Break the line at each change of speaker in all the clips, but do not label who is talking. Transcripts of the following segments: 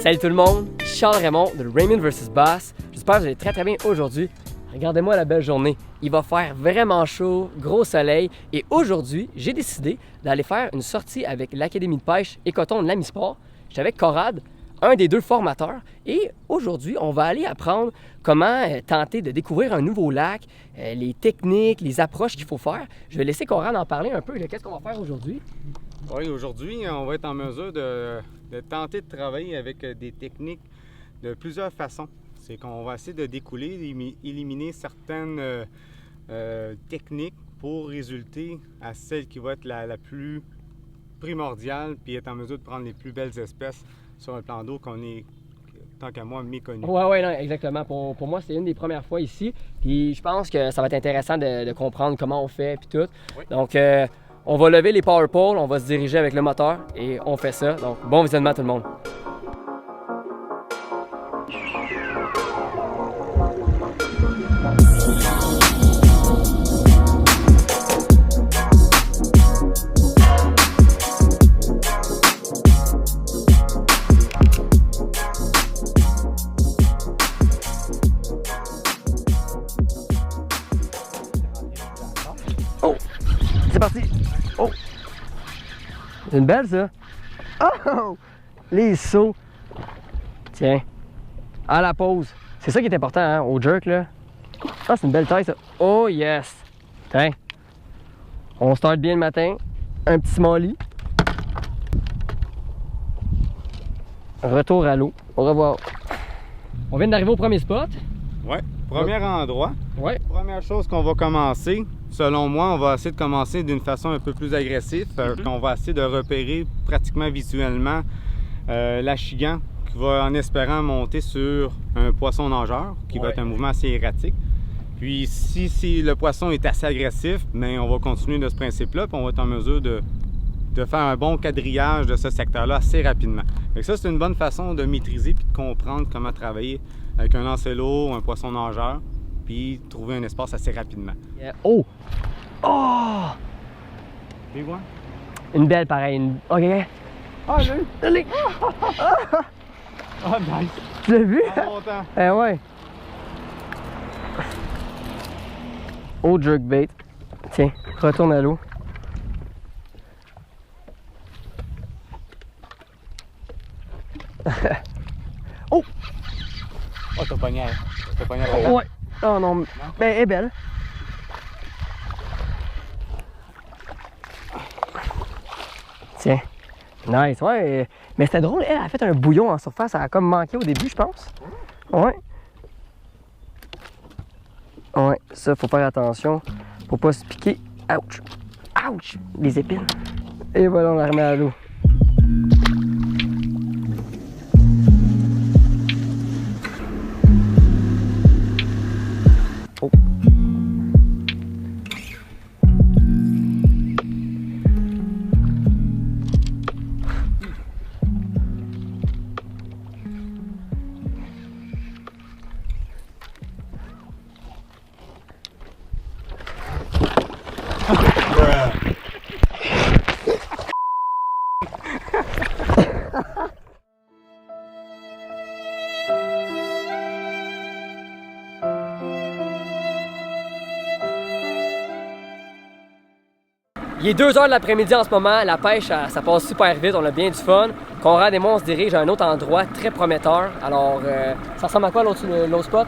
Salut tout le monde, Charles Raymond de Raymond vs Bass. J'espère que vous allez très bien aujourd'hui. Regardez-moi la belle journée. Il va faire vraiment chaud, gros soleil. Et aujourd'hui, j'ai décidé d'aller faire une sortie avec l'Académie de pêche et coton de l'Amisport. J'étais avec Conrad, un des deux formateurs. Et aujourd'hui, on va aller apprendre comment tenter de découvrir un nouveau lac, les techniques, les approches qu'il faut faire. Je vais laisser Conrad en parler un peu. Qu'est-ce qu'on va faire aujourd'hui?
Oui, aujourd'hui, on va être en mesure de tenter de travailler avec des techniques de plusieurs façons. C'est qu'on va essayer de découler, éliminer certaines techniques pour résulter à celle qui va être la plus primordiale, puis être en mesure de prendre les plus belles espèces sur un plan d'eau qu'on est, tant qu'à moi, méconnu.
Oui, non, exactement. Pour moi, c'est une des premières fois ici. Puis je pense que ça va être intéressant de comprendre comment on fait, puis tout. Oui. Donc, on va lever les power poles, on va se diriger avec le moteur et on fait ça. Donc, bon visionnement tout le monde. C'est parti! Oh! C'est une belle, ça! Oh! Les sauts! Tiens! À la pause! C'est ça qui est important, hein, au jerk, là. Ah, c'est une belle taille, ça! Oh, yes! Tiens! On start bien le matin. Un petit molly. Retour à l'eau. Au revoir. On vient d'arriver au premier spot.
Oui, premier endroit.
Ouais.
Première chose qu'on va commencer, selon moi, on va essayer de commencer d'une façon un peu plus agressive. On va essayer de repérer pratiquement visuellement l'achigan qui va en espérant monter sur un poisson nageur, qui va être un mouvement assez erratique. Puis si le poisson est assez agressif, bien, on va continuer de ce principe-là, puis on va être en mesure de faire un bon quadrillage de ce secteur-là assez rapidement. Donc ça, c'est une bonne façon de maîtriser puis de comprendre comment travailler avec un lancelot, un poisson nageur, puis trouver un espace assez rapidement.
Oh! Oh!
Tu vois?
Une belle pareille. OK.
Ah, j'ai eu!
Allez!
Ah, nice!
Tu l'as vu?
En longtemps.
Eh ouais. Oh, jerkbait. Tiens, retourne à l'eau. Oh!
Oh, t'as pogné à
Ouais. Oh non, ben elle est belle. Tiens. Nice, ouais. Mais c'était drôle, elle a fait un bouillon en surface, elle a comme manqué au début, je pense. Ouais. Ouais, ça, faut faire attention. Faut pas se piquer. Ouch! Ouch! Les épines. Et voilà, on la remet à l'eau. Oh. Il est 2 h de l'après-midi en ce moment, la pêche ça passe super vite, on a bien du fun. Conrad et moi on se dirige à un autre endroit très prometteur. Alors ça ressemble à quoi l'autre spot?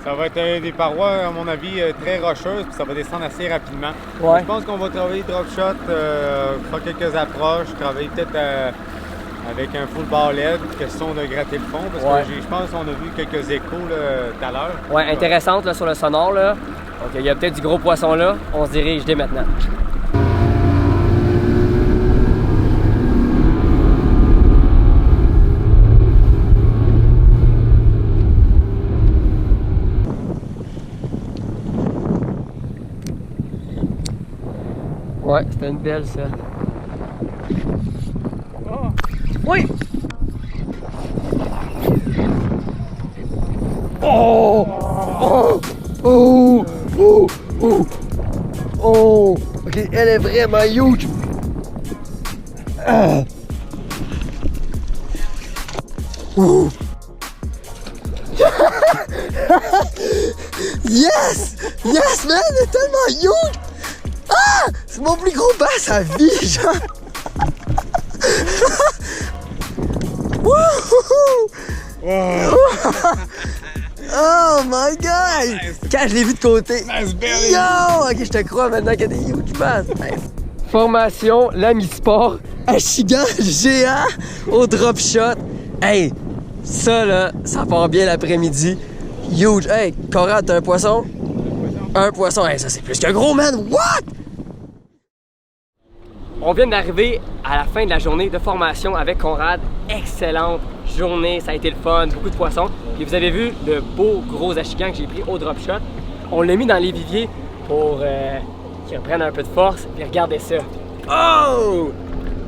Ça va être des parois, à mon avis, très rocheuses, puis ça va descendre assez rapidement.
Ouais.
Je pense qu'on va travailler drop shot, faire quelques approches, travailler peut-être avec un full bar LED, question de gratter le fond, parce que je pense qu'on a vu quelques échos tout à l'heure.
Ouais, intéressante là, sur le sonore là. Donc il y a peut-être du gros poisson là, on se dirige dès maintenant. Ouais, c'était une belle ça. Oh. Oui! Oh! Oh! Oh! Oh! Oh! Oh! Ok, elle est vraiment huge! Ah. Ouh. Yes! Yes, man! C'est tellement huge! Ah! C'est mon plus gros bass à vie, genre! Oh my god! Quand je l'ai vu de côté. Yo! Ok, je te crois maintenant qu'il y a des huge bass. Formation, l'ami sport, Achigan géant au drop shot. Hey! Ça là, ça part bien l'après-midi. Huge! Hey, Conrad, t'as un poisson? Un poisson, hey, ça c'est plus qu'un gros, man! What? On vient d'arriver à la fin de la journée de formation avec Conrad. Excellente journée, ça a été le fun, beaucoup de poissons. Et vous avez vu le beau gros achigan que j'ai pris au drop shot. On l'a mis dans les viviers pour qu'il reprenne un peu de force. Puis regardez ça. Oh!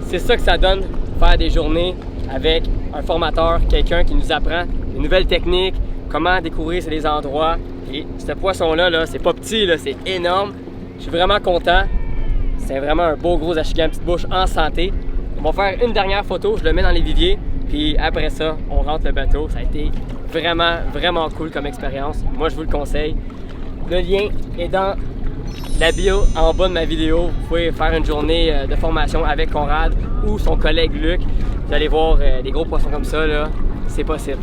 C'est ça que ça donne, faire des journées avec un formateur, quelqu'un qui nous apprend des nouvelles techniques, comment découvrir ces endroits. Et ce poisson-là, -là, c'est pas petit, c'est énorme. Je suis vraiment content. C'est vraiment un beau gros achigan petite bouche en santé. On va faire une dernière photo, je le mets dans les viviers. Puis après ça, on rentre le bateau. Ça a été vraiment, vraiment cool comme expérience. Moi, je vous le conseille. Le lien est dans la bio en bas de ma vidéo. Vous pouvez faire une journée de formation avec Conrad ou son collègue Luc. Vous allez voir des gros poissons comme ça, là. C'est possible.